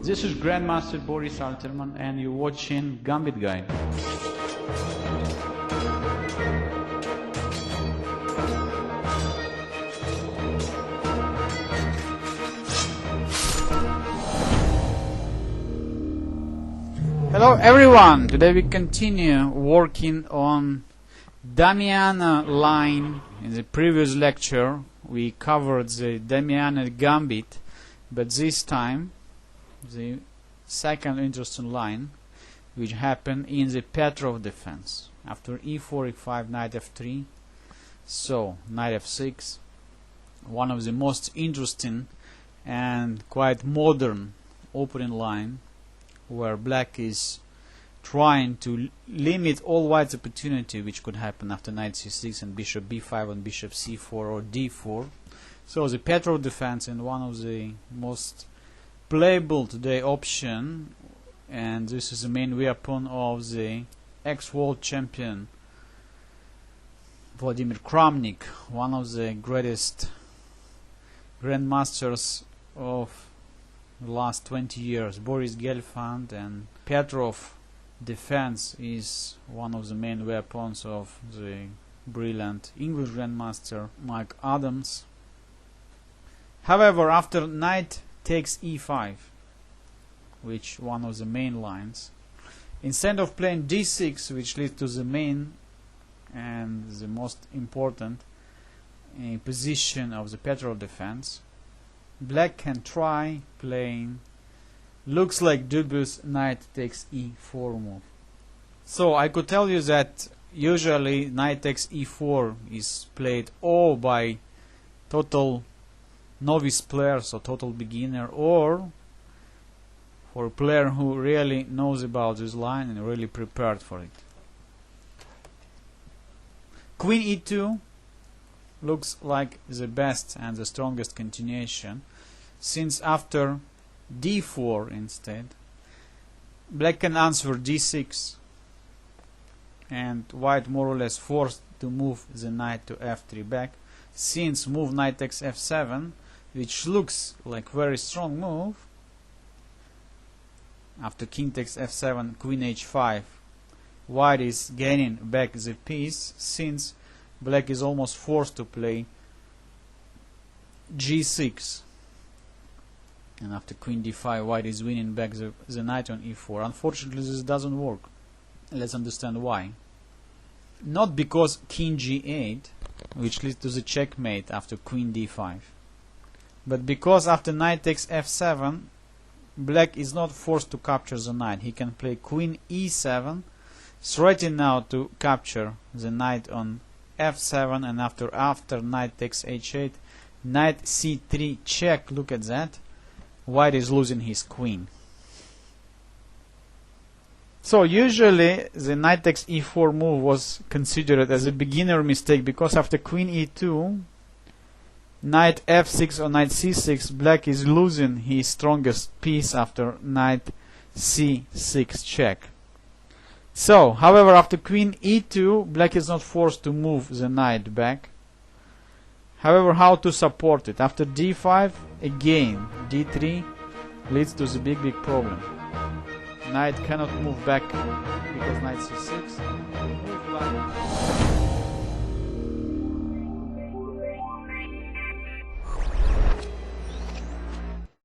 This is Grandmaster Boris Alterman and you're watching Gambit-Guide. Hello everyone! Today we continue working on Damiano line. In the previous lecture we covered the Damiano Gambit, but this time the second interesting line which happened in the Petroff defense. After e4, e5, knight f3, so knight f6, one of the most interesting and quite modern opening line, where black is trying to limit all white's opportunity which could happen after knight c6 and bishop b5 and bishop c4 or d4. So the Petroff defense, and one of the most playable today option, and this is the main weapon of the ex-world champion Vladimir Kramnik, one of the greatest grandmasters of the last 20 years. Boris Gelfand and Petroff defense is one of the main weapons of the brilliant English grandmaster Mike Adams. However, after knight takes e5, which one of the main lines, instead of playing d6, which leads to the main and the most important position of the Petroff defense, black can try playing, looks like dubious, knight takes e4 move. So I could tell you that usually knight takes e4 is played or by total novice players or total beginner, or for a player who really knows about this line and really prepared for it. Queen e2 looks like the best and the strongest continuation, since after d4 instead, black can answer d6 and white more or less forced to move the knight to f3 back, since move knight takes f7, which looks like very strong move. After king takes f7, queen h5, white is gaining back the piece, since black is almost forced to play g6, and after queen d5, white is winning back the knight on e4. Unfortunately, this doesn't work. Let's understand why. Not because king g8, which leads to the checkmate after queen d5, but because after knight takes f7, black is not forced to capture the knight. He can play queen e7, threatening now to capture the knight on f7, and after knight takes h8, knight c3 check. Look at that. White is losing his queen. So usually the knight takes e4 move was considered as a beginner mistake, because after queen e2, knight f6 or knight c6, black is losing his strongest piece after knight c6 check. So, however, after queen e2, black is not forced to move the knight back. However, how to support it? After d5, again d3 leads to the big problem. Knight cannot move back because knight c6. Move like